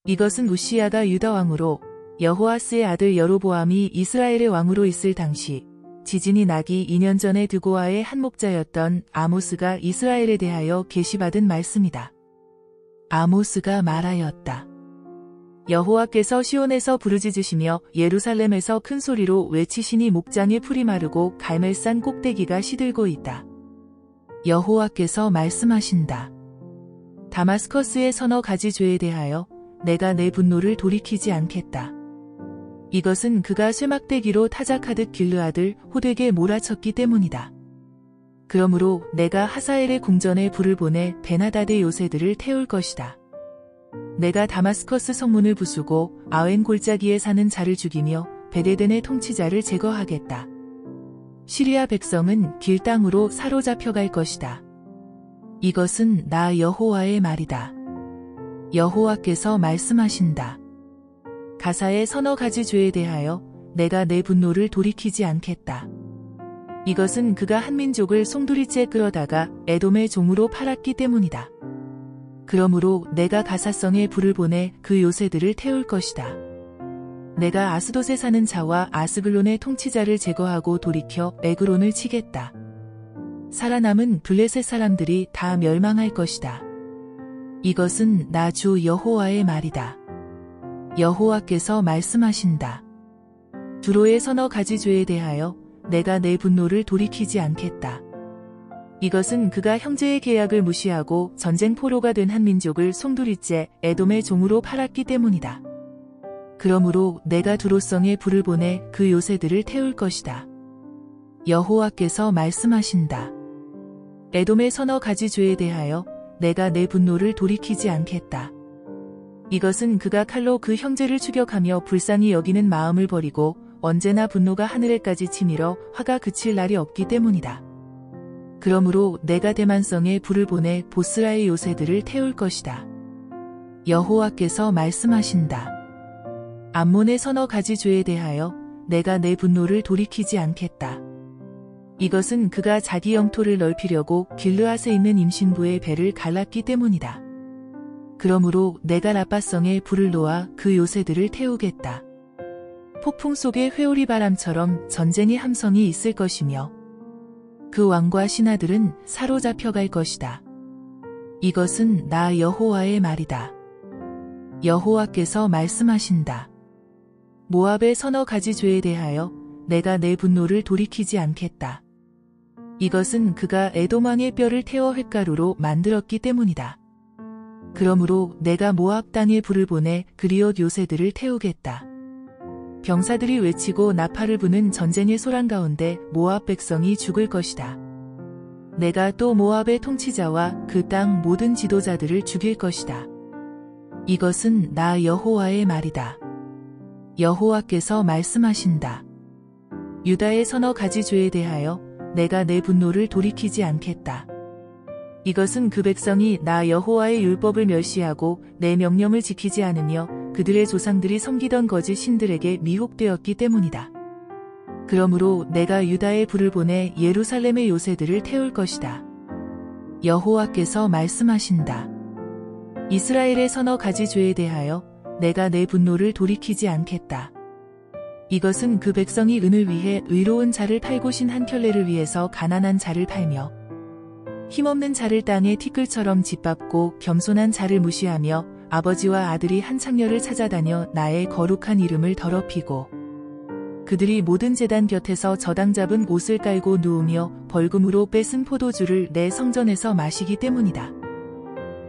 이것은 우시야가 유다 왕으로 여호아스의 아들 여로보암이 이스라엘의 왕으로 있을 당시 지진이 나기 2년 전에 드고아의 한 목자였던 아모스가 이스라엘에 대하여 계시받은 말씀이다. 아모스가 말하였다. 여호와께서 시온에서 부르짖으시며 예루살렘에서 큰 소리로 외치시니 목장의 풀이 마르고 갈멜산 꼭대기가 시들고 있다. 여호와께서 말씀하신다. 다마스커스의 서너 가지 죄에 대하여 내가 내 분노를 돌이키지 않겠다. 이것은 그가 쇠막대기로 타작하듯 길르앗을 호되게 몰아쳤기 때문이다. 그러므로 내가 하사엘의 궁전에 불을 보내 베나다드의 요새들을 태울 것이다. 내가 다마스커스 성문을 부수고 아웬 골짜기에 사는 자를 죽이며 베데덴의 통치자를 제거하겠다. 시리아 백성은 길 땅으로 사로잡혀갈 것이다. 이것은 나 여호와의 말이다. 여호와께서 말씀하신다. 가사의 서너 가지 죄에 대하여 내가 내 분노를 돌이키지 않겠다. 이것은 그가 한 민족을 송두리째 끌어다가 에돔의 종으로 팔았기 때문이다. 그러므로 내가 가사성에 불을 보내 그 요새들을 태울 것이다. 내가 아스돗에 사는 자와 아스글론의 통치자를 제거하고 돌이켜 에그론을 치겠다. 살아남은 블레셋 사람들이 다 멸망할 것이다. 이것은 나 주 여호와의 말이다. 여호와께서 말씀하신다. 두로의 서너 가지 죄에 대하여 내가 내 분노를 돌이키지 않겠다. 이것은 그가 형제의 계약을 무시하고 전쟁 포로가 된 한 민족을 송두리째 에돔의 종으로 팔았기 때문이다. 그러므로 내가 두로성에 불을 보내 그 요새들을 태울 것이다. 여호와께서 말씀하신다. 에돔의 서너 가지 죄에 대하여 내가 내 분노를 돌이키지 않겠다. 이것은 그가 칼로 그 형제를 추격하며 불쌍히 여기는 마음을 버리고 언제나 분노가 하늘에까지 치밀어 화가 그칠 날이 없기 때문이다. 그러므로 내가 대만성에 불을 보내 보스라의 요새들을 태울 것이다. 여호와께서 말씀하신다. 암몬의 서너 가지 죄에 대하여 내가 내 분노를 돌이키지 않겠다. 이것은 그가 자기 영토를 넓히려고 길르앗에 있는 임신부의 배를 갈랐기 때문이다. 그러므로 내가 라빠성에 불을 놓아 그 요새들을 태우겠다. 폭풍 속에 회오리 바람처럼 전쟁의 함성이 있을 것이며 그 왕과 신하들은 사로잡혀갈 것이다. 이것은 나 여호와의 말이다. 여호와께서 말씀하신다. 모압의 서너 가지 죄에 대하여 내가 내 분노를 돌이키지 않겠다. 이것은 그가 에돔 왕의 뼈를 태워 횟가루로 만들었기 때문이다. 그러므로 내가 모압 땅에 불을 보내 그리옷 요새들을 태우겠다. 병사들이 외치고 나팔을 부는 전쟁의 소란 가운데 모압 백성이 죽을 것이다. 내가 또 모압의 통치자와 그 땅 모든 지도자들을 죽일 것이다. 이것은 나 여호와의 말이다. 여호와께서 말씀하신다. 유다의 서너 가지 죄에 대하여 내가 내 분노를 돌이키지 않겠다. 이것은 그 백성이 나 여호와의 율법을 멸시하고 내 명령을 지키지 않으며 그들의 조상들이 섬기던 거짓 신들에게 미혹되었기 때문이다. 그러므로 내가 유다에 불을 보내 예루살렘의 요새들을 태울 것이다. 여호와께서 말씀하신다. 이스라엘의 서너 가지 죄에 대하여 내가 내 분노를 돌이키지 않겠다. 이것은 그 백성이 은을 위해 의로운 자를 팔고 신 한 켤레를 위해서 가난한 자를 팔며 힘없는 자를 땅에 티끌처럼 짓밟고 겸손한 자를 무시하며 아버지와 아들이 한 창녀를 찾아다녀 나의 거룩한 이름을 더럽히고 그들이 모든 제단 곁에서 저당 잡은 옷을 깔고 누우며 벌금으로 뺏은 포도주를 내 성전에서 마시기 때문이다.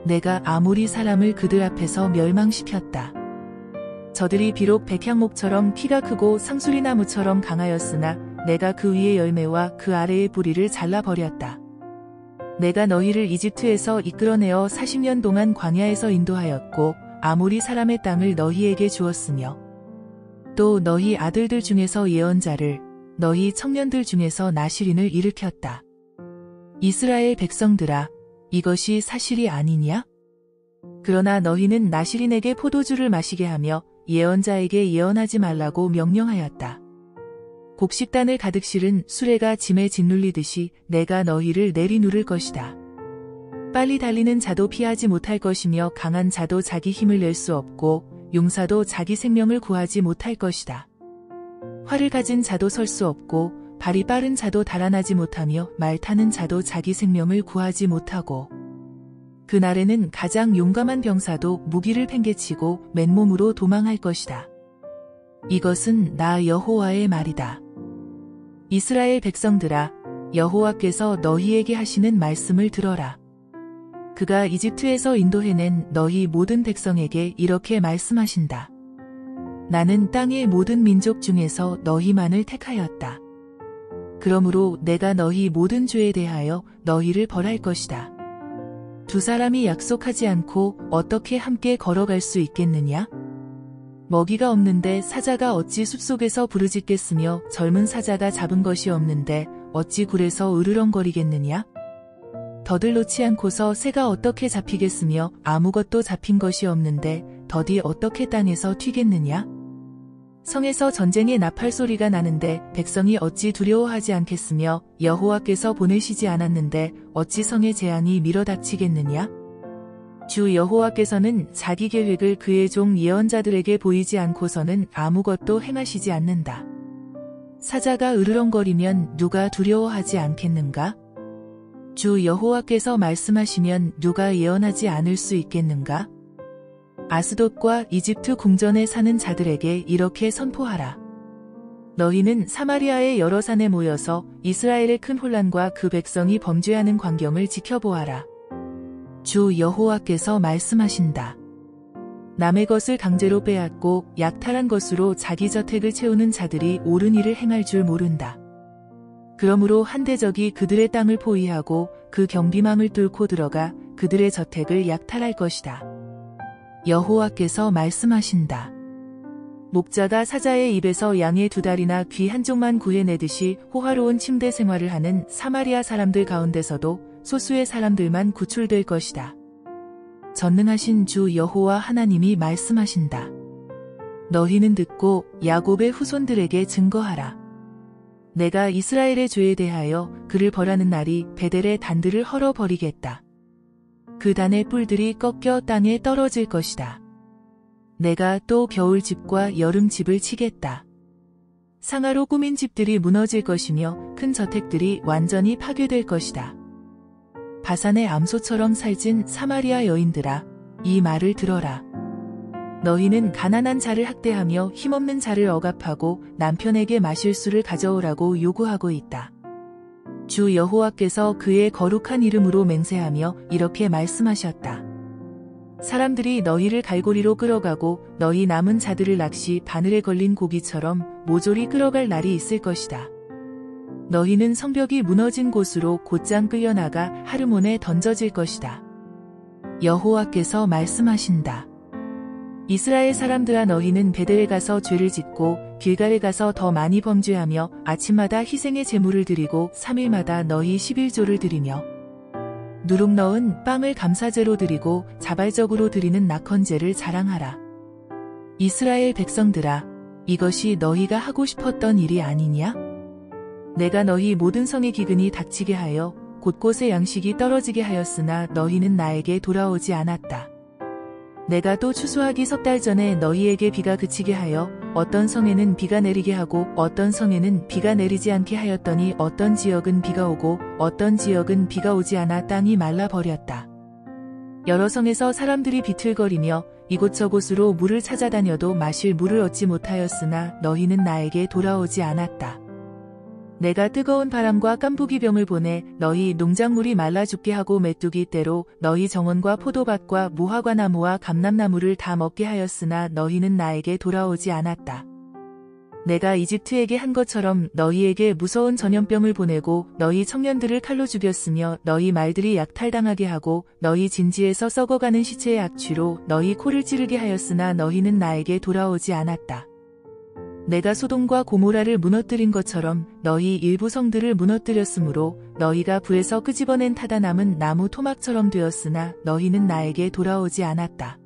내가 아모리 사람을 그들 앞에서 멸망시켰다. 저들이 비록 백향목처럼 키가 크고 상수리나무처럼 강하였으나 내가 그 위의 열매와 그 아래의 뿌리를 잘라버렸다. 내가 너희를 이집트에서 이끌어내어 40년 동안 광야에서 인도하였고 아모리 사람의 땅을 너희에게 주었으며 또 너희 아들들 중에서 예언자를 너희 청년들 중에서 나실인을 일으켰다. 이스라엘 백성들아, 이것이 사실이 아니냐? 그러나 너희는 나실인에게 포도주를 마시게 하며 예언자에게 예언하지 말라고 명령하였다. 곡식단을 가득 실은 수레가 짐에 짓눌리듯이 내가 너희를 내리누를 것이다. 빨리 달리는 자도 피하지 못할 것이며 강한 자도 자기 힘을 낼 수 없고 용사도 자기 생명을 구하지 못할 것이다. 활을 가진 자도 설 수 없고 발이 빠른 자도 달아나지 못하며 말 타는 자도 자기 생명을 구하지 못하고 그날에는 가장 용감한 병사도 무기를 팽개치고 맨몸으로 도망할 것이다. 이것은 나 여호와의 말이다. 이스라엘 백성들아, 여호와께서 너희에게 하시는 말씀을 들어라. 그가 이집트에서 인도해낸 너희 모든 백성에게 이렇게 말씀하신다. 나는 땅의 모든 민족 중에서 너희만을 택하였다. 그러므로 내가 너희 모든 죄에 대하여 너희를 벌할 것이다. 두 사람이 약속하지 않고 어떻게 함께 걸어갈 수 있겠느냐? 먹이가 없는데 사자가 어찌 숲속에서 부르짖겠으며 젊은 사자가 잡은 것이 없는데 어찌 굴에서 으르렁거리겠느냐? 덫을 놓지 않고서 새가 어떻게 잡히겠으며 아무것도 잡힌 것이 없는데 덫이 어떻게 땅에서 튀겠느냐? 성에서 전쟁의 나팔 소리가 나는데 백성이 어찌 두려워하지 않겠으며 여호와께서 보내시지 않았는데 어찌 성의 재앙이 밀어닥치겠느냐? 주 여호와께서는 자기 계획을 그의 종 예언자들에게 보이지 않고서는 아무것도 행하시지 않는다. 사자가 으르렁거리면 누가 두려워하지 않겠는가? 주 여호와께서 말씀하시면 누가 예언하지 않을 수 있겠는가? 아스돗과 이집트 궁전에 사는 자들에게 이렇게 선포하라. 너희는 사마리아의 여러 산에 모여서 이스라엘의 큰 혼란과 그 백성이 범죄하는 광경을 지켜보아라. 주 여호와께서 말씀하신다. 남의 것을 강제로 빼앗고 약탈한 것으로 자기 저택을 채우는 자들이 옳은 일을 행할 줄 모른다. 그러므로 한 대적이 그들의 땅을 포위하고 그 경비망을 뚫고 들어가 그들의 저택을 약탈할 것이다. 여호와께서 말씀하신다. 목자가 사자의 입에서 양의 두 다리나 귀 한쪽만 구해내듯이 호화로운 침대 생활을 하는 사마리아 사람들 가운데서도 소수의 사람들만 구출될 것이다. 전능하신 주 여호와 하나님이 말씀하신다. 너희는 듣고 야곱의 후손들에게 증거하라. 내가 이스라엘의 죄에 대하여 그를 벌하는 날이 베델의 단들을 헐어버리겠다. 그 단의 뿔들이 꺾여 땅에 떨어질 것이다. 내가 또 겨울집과 여름집을 치겠다. 상아로 꾸민 집들이 무너질 것이며 큰 저택들이 완전히 파괴될 것이다. 바산의 암소처럼 살찐 사마리아 여인들아, 이 말을 들어라. 너희는 가난한 자를 학대하며 힘없는 자를 억압하고 남편에게 마실 수를 가져오라고 요구하고 있다. 주 여호와께서 그의 거룩한 이름으로 맹세하며 이렇게 말씀하셨다. 사람들이 너희를 갈고리로 끌어가고 너희 남은 자들을 낚시 바늘에 걸린 고기처럼 모조리 끌어갈 날이 있을 것이다. 너희는 성벽이 무너진 곳으로 곧장 끌려나가 하르몬에 던져질 것이다. 여호와께서 말씀하신다. 이스라엘 사람들아, 너희는 베델에 가서 죄를 짓고 길갈에 가서 더 많이 범죄하며 아침마다 희생의 제물을 드리고 3일마다 너희 11조를 드리며 누룩 넣은 빵을 감사제로 드리고 자발적으로 드리는 낙헌제를 자랑하라. 이스라엘 백성들아, 이것이 너희가 하고 싶었던 일이 아니냐? 내가 너희 모든 성의 기근이 닥치게 하여 곳곳에 양식이 떨어지게 하였으나 너희는 나에게 돌아오지 않았다. 내가 또 추수하기 석 달 전에 너희에게 비가 그치게 하여 어떤 성에는 비가 내리게 하고 어떤 성에는 비가 내리지 않게 하였더니 어떤 지역은 비가 오고 어떤 지역은 비가 오지 않아 땅이 말라버렸다. 여러 성에서 사람들이 비틀거리며 이곳저곳으로 물을 찾아다녀도 마실 물을 얻지 못하였으나 너희는 나에게 돌아오지 않았다. 내가 뜨거운 바람과 깐부기병을 보내 너희 농작물이 말라 죽게 하고 메뚜기 떼로 너희 정원과 포도밭과 무화과나무와 감람나무를 다 먹게 하였으나 너희는 나에게 돌아오지 않았다. 내가 이집트에게 한 것처럼 너희에게 무서운 전염병을 보내고 너희 청년들을 칼로 죽였으며 너희 말들이 약탈당하게 하고 너희 진지에서 썩어가는 시체의 악취로 너희 코를 찌르게 하였으나 너희는 나에게 돌아오지 않았다. 내가 소돔과 고모라를 무너뜨린 것처럼 너희 일부 성들을 무너뜨렸으므로 너희가 불에서 끄집어낸 타다 남은 나무 토막처럼 되었으나 너희는 나에게 돌아오지 않았다.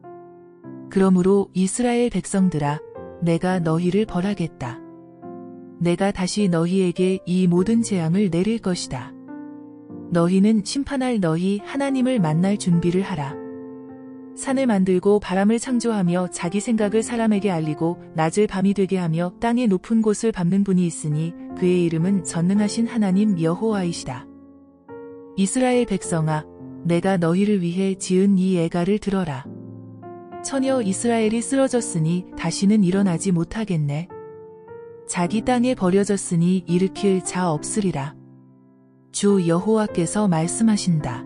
그러므로 이스라엘 백성들아, 내가 너희를 벌하겠다. 내가 다시 너희에게 이 모든 재앙을 내릴 것이다. 너희는 심판할 너희 하나님을 만날 준비를 하라. 산을 만들고 바람을 창조하며 자기 생각을 사람에게 알리고 낮을 밤이 되게 하며 땅의 높은 곳을 밟는 분이 있으니 그의 이름은 전능하신 하나님 여호와이시다. 이스라엘 백성아, 내가 너희를 위해 지은 이 애가를 들어라. 처녀 이스라엘이 쓰러졌으니 다시는 일어나지 못하겠네. 자기 땅에 버려졌으니 일으킬 자 없으리라. 주 여호와께서 말씀하신다.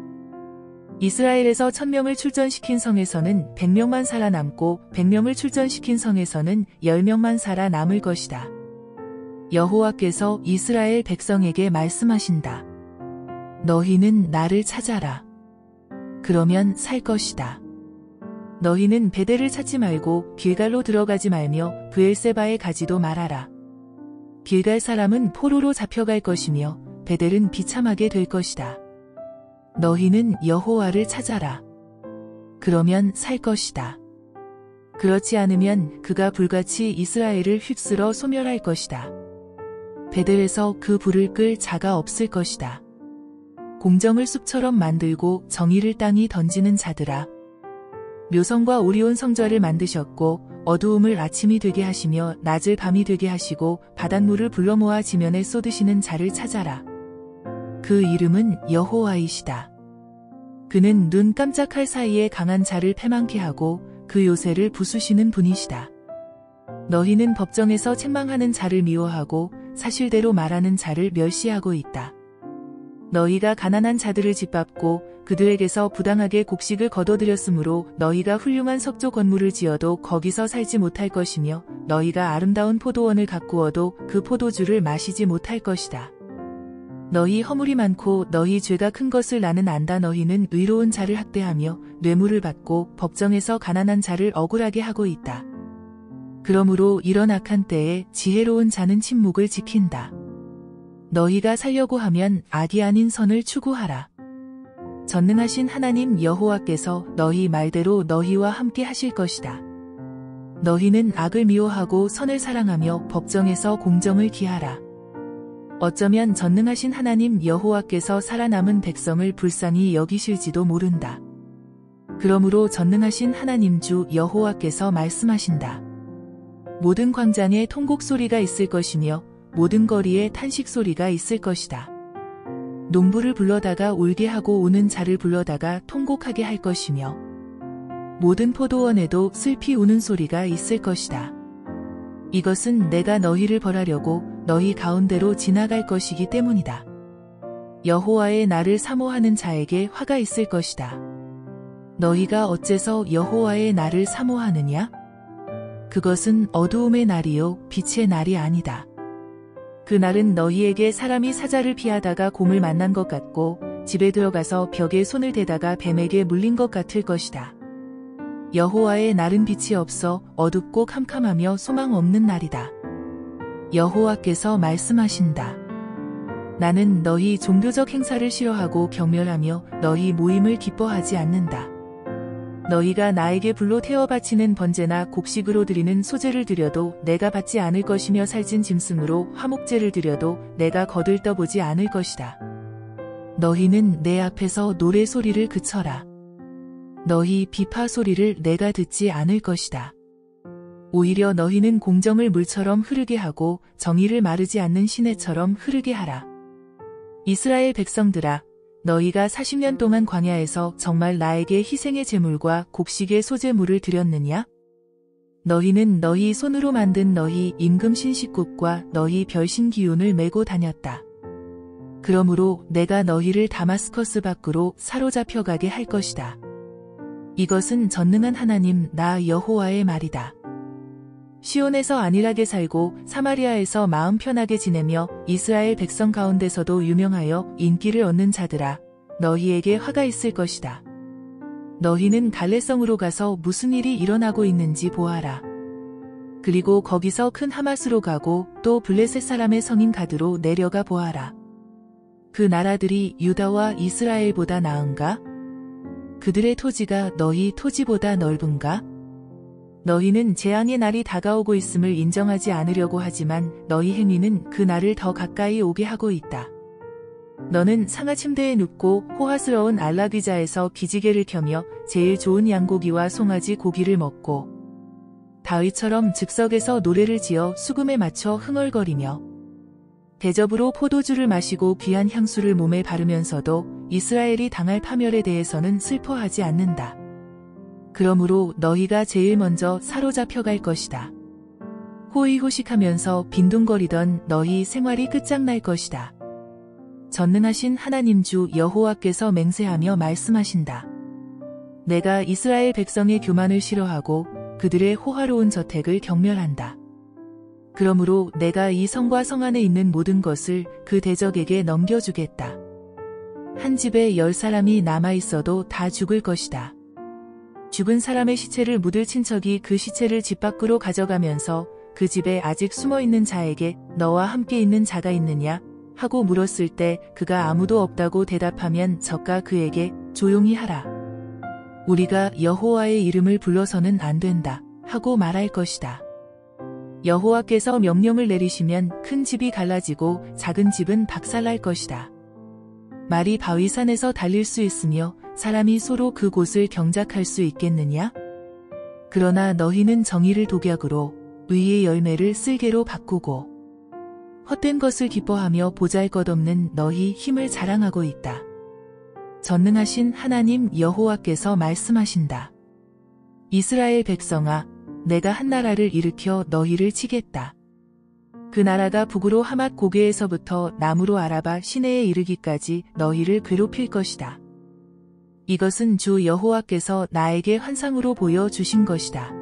이스라엘에서 1000명을 출전시킨 성에서는 100명만 살아남고 100명을 출전시킨 성에서는 10명만 살아남을 것이다. 여호와께서 이스라엘 백성에게 말씀하신다. 너희는 나를 찾아라. 그러면 살 것이다. 너희는 베델을 찾지 말고 길갈로 들어가지 말며 브엘세바에 가지도 말아라. 길갈 사람은 포로로 잡혀갈 것이며 베델은 비참하게 될 것이다. 너희는 여호와를 찾아라. 그러면 살 것이다. 그렇지 않으면 그가 불같이 이스라엘을 휩쓸어 소멸할 것이다. 베델에서 그 불을 끌 자가 없을 것이다. 공정을 숲처럼 만들고 정의를 땅이 던지는 자들아. 묘성과 오리온 성전을 만드셨고 어두움을 아침이 되게 하시며 낮을 밤이 되게 하시고 바닷물을 불러 모아 지면에 쏟으시는 자를 찾아라. 그 이름은 여호와이시다. 그는 눈 깜짝할 사이에 강한 자를 패망케 하고 그 요새를 부수시는 분이시다. 너희는 법정에서 책망하는 자를 미워하고 사실대로 말하는 자를 멸시하고 있다. 너희가 가난한 자들을 짓밟고 그들에게서 부당하게 곡식을 거둬들였으므로 너희가 훌륭한 석조 건물을 지어도 거기서 살지 못할 것이며 너희가 아름다운 포도원을 가꾸어도 그 포도주를 마시지 못할 것이다. 너희 허물이 많고 너희 죄가 큰 것을 나는 안다. 너희는 의로운 자를 학대하며 뇌물을 받고 법정에서 가난한 자를 억울하게 하고 있다. 그러므로 이런 악한 때에 지혜로운 자는 침묵을 지킨다. 너희가 살려고 하면 악이 아닌 선을 추구하라. 전능하신 하나님 여호와께서 너희 말대로 너희와 함께 하실 것이다. 너희는 악을 미워하고 선을 사랑하며 법정에서 공정을 기하라. 어쩌면 전능하신 하나님 여호와께서 살아남은 백성을 불쌍히 여기실지도 모른다. 그러므로 전능하신 하나님 주 여호와께서 말씀하신다. 모든 광장에 통곡 소리가 있을 것이며 모든 거리에 탄식 소리가 있을 것이다. 농부를 불러다가 울게 하고 우는 자를 불러다가 통곡하게 할 것이며 모든 포도원에도 슬피 우는 소리가 있을 것이다. 이것은 내가 너희를 벌하려고 너희 가운데로 지나갈 것이기 때문이다. 여호와의 날을 사모하는 자에게 화가 있을 것이다. 너희가 어째서 여호와의 날을 사모하느냐? 그것은 어두움의 날이요 빛의 날이 아니다. 그 날은 너희에게 사람이 사자를 피하다가 곰을 만난 것 같고 집에 들어가서 벽에 손을 대다가 뱀에게 물린 것 같을 것이다. 여호와의 날은 빛이 없어 어둡고 캄캄하며 소망 없는 날이다. 여호와께서 말씀하신다. 나는 너희 종교적 행사를 싫어하고 경멸하며 너희 모임을 기뻐하지 않는다. 너희가 나에게 불로 태워 바치는 번제나 곡식으로 드리는 소제를 드려도 내가 받지 않을 것이며 살찐 짐승으로 화목제를 드려도 내가 거들떠보지 않을 것이다. 너희는 내 앞에서 노래 소리를 그쳐라. 너희 비파 소리를 내가 듣지 않을 것이다. 오히려 너희는 공정을 물처럼 흐르게 하고 정의를 마르지 않는 시내처럼 흐르게 하라. 이스라엘 백성들아, 너희가 40년 동안 광야에서 정말 나에게 희생의 제물과 곡식의 소제물을 드렸느냐? 너희는 너희 손으로 만든 너희 임금 신식국과 너희 별신 기운을 메고 다녔다. 그러므로 내가 너희를 다마스커스 밖으로 사로잡혀 가게 할 것이다. 이것은 전능한 하나님 나 여호와의 말이다. 시온에서 안일하게 살고 사마리아에서 마음 편하게 지내며 이스라엘 백성 가운데서도 유명하여 인기를 얻는 자들아, 너희에게 화가 있을 것이다. 너희는 갈레성으로 가서 무슨 일이 일어나고 있는지 보아라. 그리고 거기서 큰 하맛으로 가고 또 블레셋 사람의 성인 가드로 내려가 보아라. 그 나라들이 유다와 이스라엘보다 나은가? 그들의 토지가 너희 토지보다 넓은가? 너희는 재앙의 날이 다가오고 있음을 인정하지 않으려고 하지만 너희 행위는 그 날을 더 가까이 오게 하고 있다. 너는 상하 침대에 눕고 호화스러운 안락의자에서 기지개를 켜며 제일 좋은 양고기와 송아지 고기를 먹고 다윗처럼 즉석에서 노래를 지어 수금에 맞춰 흥얼거리며 대접으로 포도주를 마시고 귀한 향수를 몸에 바르면서도 이스라엘이 당할 파멸에 대해서는 슬퍼하지 않는다. 그러므로 너희가 제일 먼저 사로잡혀갈 것이다. 호의호식하면서 빈둥거리던 너희 생활이 끝장날 것이다. 전능하신 하나님 주 여호와께서 맹세하며 말씀하신다. 내가 이스라엘 백성의 교만을 싫어하고 그들의 호화로운 저택을 경멸한다. 그러므로 내가 이 성과 성 안에 있는 모든 것을 그 대적에게 넘겨주겠다. 한 집에 10사람이 남아있어도 다 죽을 것이다. 죽은 사람의 시체를 묻을 친척이 그 시체를 집 밖으로 가져가면서 그 집에 아직 숨어있는 자에게 너와 함께 있는 자가 있느냐 하고 물었을 때 그가 아무도 없다고 대답하면 저가 그에게 조용히 하라. 우리가 여호와의 이름을 불러서는 안 된다 하고 말할 것이다. 여호와께서 명령을 내리시면 큰 집이 갈라지고 작은 집은 박살날 것이다. 말이 바위산에서 달릴 수 있으며 사람이 소로 그곳을 경작할 수 있겠느냐? 그러나 너희는 정의를 독약으로 의의 열매를 쓸개로 바꾸고 헛된 것을 기뻐하며 보잘것없는 너희 힘을 자랑하고 있다. 전능하신 하나님 여호와께서 말씀하신다. 이스라엘 백성아, 내가 한 나라를 일으켜 너희를 치겠다. 그 나라가 북으로 하맛 고개에서부터 남으로 아라바 시내에 이르기까지 너희를 괴롭힐 것이다. 이것은 주 여호와께서 나에게 환상으로 보여주신 것이다.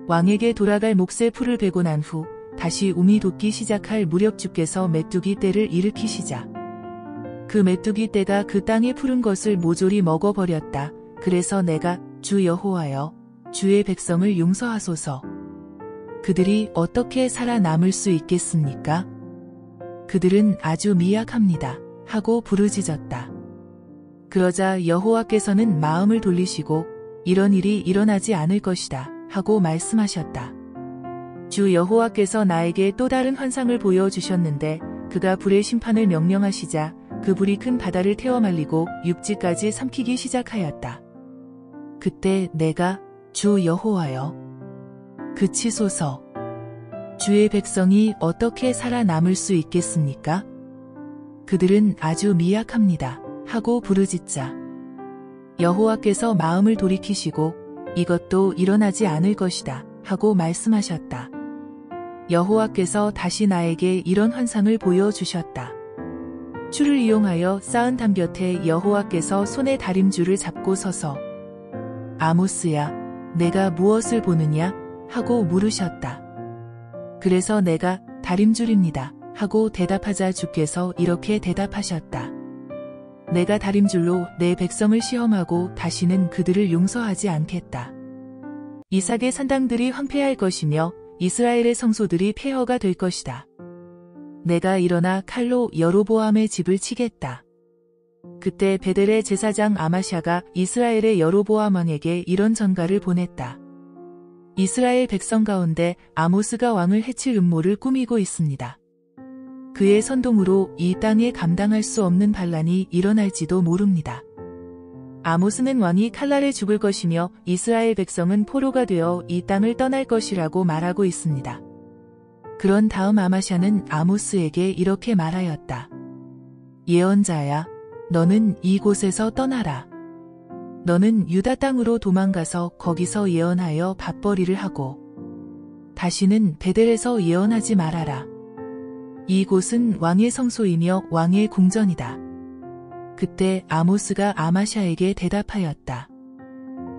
왕에게 돌아갈 몫의 풀을 베고 난 후 다시 움이 돋기 시작할 무렵 주께서 메뚜기 떼를 일으키시자 그 메뚜기 떼가 그 땅에 푸른 것을 모조리 먹어버렸다. 그래서 내가 주 여호와여 주의 백성을 용서하소서. 그들이 어떻게 살아남을 수 있겠습니까? 그들은 아주 미약합니다. 하고 부르짖었다. 그러자 여호와께서는 마음을 돌리시고 이런 일이 일어나지 않을 것이다. 하고 말씀하셨다. 주 여호와께서 나에게 또 다른 환상을 보여주셨는데 그가 불의 심판을 명령하시자 그 불이 큰 바다를 태워 말리고 육지까지 삼키기 시작하였다. 그때 내가 주 여호와여 그치소서. 주의 백성이 어떻게 살아남을 수 있겠습니까? 그들은 아주 미약합니다. 하고 부르짖자 여호와께서 마음을 돌이키시고 이것도 일어나지 않을 것이다. 하고 말씀하셨다. 여호와께서 다시 나에게 이런 환상을 보여주셨다. 추를 이용하여 쌓은 담 곁에 여호와께서 손에 다림줄을 잡고 서서 아모스야, 내가 무엇을 보느냐? 하고 물으셨다. 그래서 내가 다림줄입니다. 하고 대답하자 주께서 이렇게 대답하셨다. 내가 다림줄로 내 백성을 시험하고 다시는 그들을 용서하지 않겠다. 이삭의 산당들이 황폐할 것이며 이스라엘의 성소들이 폐허가 될 것이다. 내가 일어나 칼로 여로보암의 집을 치겠다. 그때 베델의 제사장 아마샤가 이스라엘의 여로보암 왕에게 이런 전가를 보냈다. 이스라엘 백성 가운데 아모스가 왕을 해칠 음모를 꾸미고 있습니다. 그의 선동으로 이 땅에 감당할 수 없는 반란이 일어날지도 모릅니다. 아모스는 왕이 칼날에 죽을 것이며 이스라엘 백성은 포로가 되어 이 땅을 떠날 것이라고 말하고 있습니다. 그런 다음 아마샤는 아모스에게 이렇게 말하였다. 예언자야, 너는 이곳에서 떠나라. 너는 유다 땅으로 도망가서 거기서 예언하여 밥벌이를 하고 다시는 베델에서 예언하지 말아라. 이곳은 왕의 성소이며 왕의 궁전이다. 그때 아모스가 아마샤에게 대답하였다.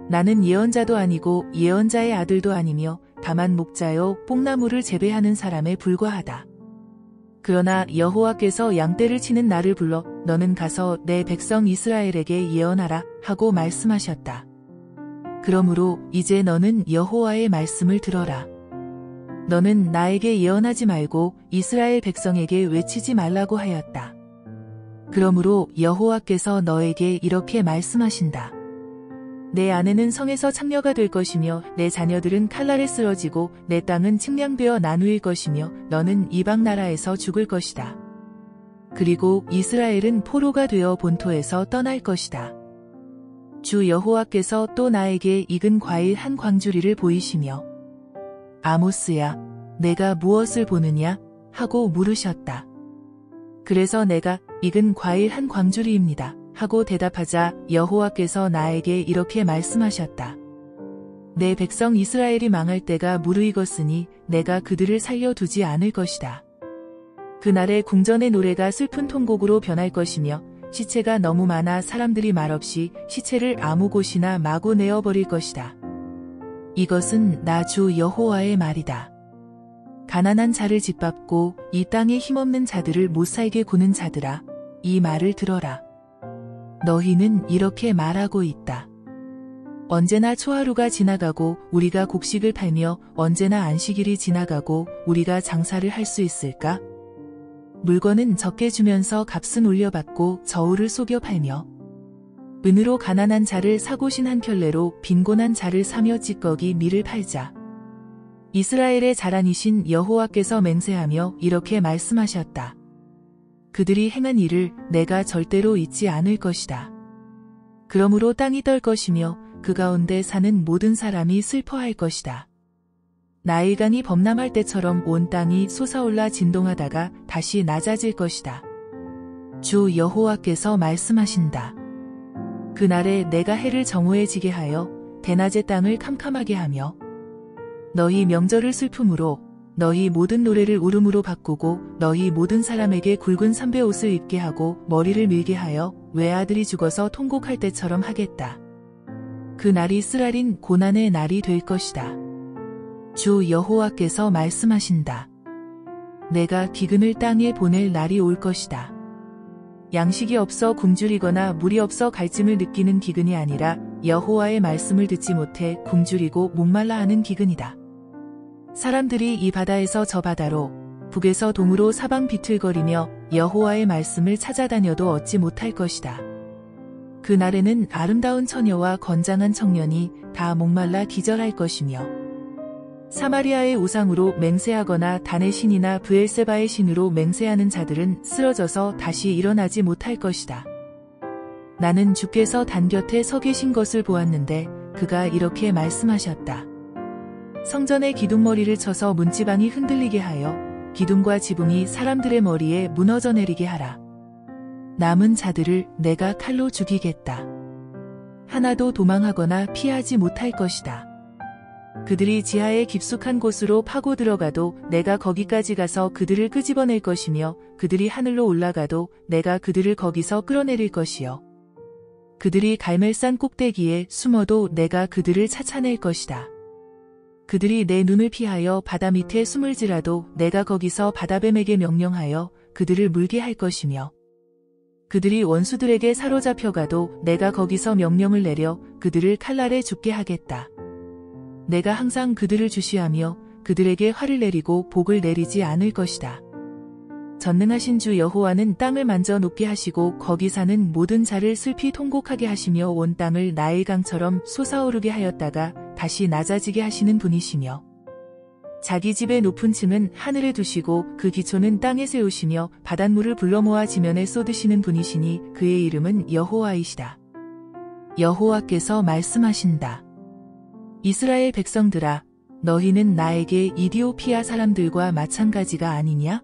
나는 예언자도 아니고 예언자의 아들도 아니며 다만 목자요 뽕나무를 재배하는 사람에 불과하다. 그러나 여호와께서 양떼를 치는 나를 불러 너는 가서 내 백성 이스라엘에게 예언하라 하고 말씀하셨다. 그러므로 이제 너는 여호와의 말씀을 들어라. 너는 나에게 예언하지 말고 이스라엘 백성에게 외치지 말라고 하였다. 그러므로 여호와께서 너에게 이렇게 말씀하신다. 내 아내는 성에서 창녀가 될 것이며 내 자녀들은 칼날에 쓰러지고 내 땅은 측량되어 나누일 것이며 너는 이방 나라에서 죽을 것이다. 그리고 이스라엘은 포로가 되어 본토에서 떠날 것이다. 주 여호와께서 또 나에게 익은 과일 한 광주리를 보이시며 아모스야, 내가 무엇을 보느냐? 하고 물으셨다. 그래서 내가 익은 과일 한 광주리입니다. 하고 대답하자 여호와께서 나에게 이렇게 말씀하셨다. 내 백성 이스라엘이 망할 때가 무르익었으니 내가 그들을 살려두지 않을 것이다. 그날의 궁전의 노래가 슬픈 통곡으로 변할 것이며 시체가 너무 많아 사람들이 말없이 시체를 아무 곳이나 마구 내어버릴 것이다. 이것은 나 주 여호와의 말이다. 가난한 자를 짓밟고 이 땅에 힘없는 자들을 못살게 구는 자들아, 이 말을 들어라. 너희는 이렇게 말하고 있다. 언제나 초하루가 지나가고 우리가 곡식을 팔며 언제나 안식일이 지나가고 우리가 장사를 할 수 있을까? 물건은 적게 주면서 값은 올려받고 저울을 속여 팔며 은으로 가난한 자를 사고신 한 켤레로 빈곤한 자를 사며 찌꺼기 밀을 팔자. 이스라엘의 자랑이신 여호와께서 맹세하며 이렇게 말씀하셨다. 그들이 행한 일을 내가 절대로 잊지 않을 것이다. 그러므로 땅이 떨 것이며 그 가운데 사는 모든 사람이 슬퍼할 것이다. 나일강이 범람할 때처럼 온 땅이 솟아올라 진동하다가 다시 낮아질 것이다. 주 여호와께서 말씀하신다. 그날에 내가 해를 정오해지게 하여 대낮의 땅을 캄캄하게 하며 너희 명절을 슬픔으로 너희 모든 노래를 울음으로 바꾸고 너희 모든 사람에게 굵은 삼배옷을 입게 하고 머리를 밀게 하여 외아들이 죽어서 통곡할 때처럼 하겠다. 그 날이 쓰라린 고난의 날이 될 것이다. 주 여호와께서 말씀하신다. 내가 기근을 땅에 보낼 날이 올 것이다. 양식이 없어 굶주리거나 물이 없어 갈증을 느끼는 기근이 아니라 여호와의 말씀을 듣지 못해 굶주리고 목말라 하는 기근이다. 사람들이 이 바다에서 저 바다로 북에서 동으로 사방 비틀거리며 여호와의 말씀을 찾아다녀도 얻지 못할 것이다. 그날에는 아름다운 처녀와 건장한 청년이 다 목말라 기절할 것이며 사마리아의 우상으로 맹세하거나 단의 신이나 브엘세바의 신으로 맹세하는 자들은 쓰러져서 다시 일어나지 못할 것이다. 나는 주께서 단 곁에 서 계신 것을 보았는데 그가 이렇게 말씀하셨다. 성전의 기둥머리를 쳐서 문지방이 흔들리게 하여 기둥과 지붕이 사람들의 머리에 무너져 내리게 하라. 남은 자들을 내가 칼로 죽이겠다. 하나도 도망하거나 피하지 못할 것이다. 그들이 지하의 깊숙한 곳으로 파고 들어가도 내가 거기까지 가서 그들을 끄집어낼 것이며 그들이 하늘로 올라가도 내가 그들을 거기서 끌어내릴 것이요. 그들이 갈멜산 꼭대기에 숨어도 내가 그들을 찾아낼 것이다. 그들이 내 눈을 피하여 바다 밑에 숨을지라도 내가 거기서 바다뱀에게 명령하여 그들을 물게 할 것이며 그들이 원수들에게 사로잡혀가도 내가 거기서 명령을 내려 그들을 칼날에 죽게 하겠다. 내가 항상 그들을 주시하며 그들에게 화를 내리고 복을 내리지 않을 것이다. 전능하신 주 여호와는 땅을 만져 녹게 하시고 거기 사는 모든 자를 슬피 통곡하게 하시며 온 땅을 나일강처럼 솟아오르게 하였다가 다시 낮아지게 하시는 분이시며 자기 집의 높은 층은 하늘에 두시고 그 기초는 땅에 세우시며 바닷물을 불러 모아 지면에 쏟으시는 분이시니 그의 이름은 여호와이시다. 여호와께서 말씀하신다. 이스라엘 백성들아, 너희는 나에게 이디오피아 사람들과 마찬가지가 아니냐?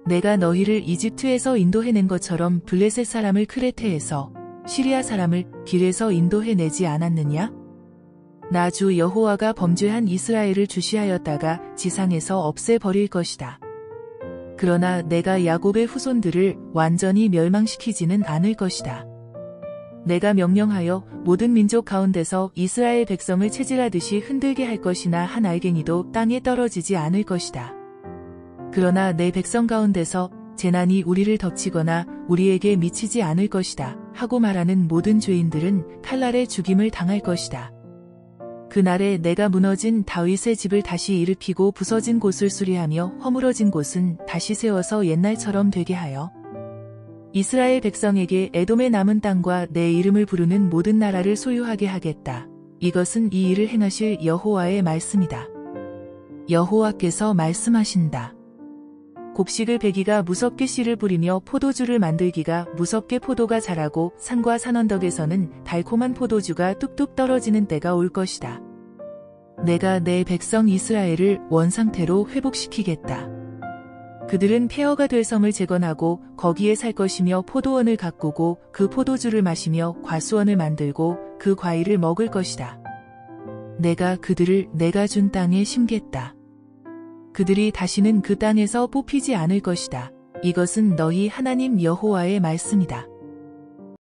내가 너희를 이집트에서 인도해낸 것처럼 블레셋 사람을 크레테에서 시리아 사람을 길에서 인도해내지 않았느냐? 나 주 여호와가 범죄한 이스라엘을 주시하였다가 지상에서 없애버릴 것이다. 그러나 내가 야곱의 후손들을 완전히 멸망시키지는 않을 것이다. 내가 명령하여 모든 민족 가운데서 이스라엘 백성을 체질하듯이 흔들게 할 것이나 한 알갱이도 땅에 떨어지지 않을 것이다. 그러나 내 백성 가운데서 재난이 우리를 덮치거나 우리에게 미치지 않을 것이다 하고 말하는 모든 죄인들은 칼날에 죽임을 당할 것이다. 그날에 내가 무너진 다윗의 집을 다시 일으키고 부서진 곳을 수리하며 허물어진 곳은 다시 세워서 옛날처럼 되게 하여 이스라엘 백성에게 에돔의 남은 땅과 내 이름을 부르는 모든 나라를 소유하게 하겠다. 이것은 이 일을 행하실 여호와의 말씀이다. 여호와께서 말씀하신다. 곡식을 베기가 무섭게 씨를 뿌리며 포도주를 만들기가 무섭게 포도가 자라고 산과 산 언덕에서는 달콤한 포도주가 뚝뚝 떨어지는 때가 올 것이다. 내가 내 백성 이스라엘을 원상태로 회복시키겠다. 그들은 폐허가 될 성을 재건하고 거기에 살 것이며 포도원을 가꾸고 그 포도주를 마시며 과수원을 만들고 그 과일을 먹을 것이다. 내가 그들을 내가 준 땅에 심겠다. 그들이 다시는 그 땅에서 뽑히지 않을 것이다. 이것은 너희 하나님 여호와의 말씀이다.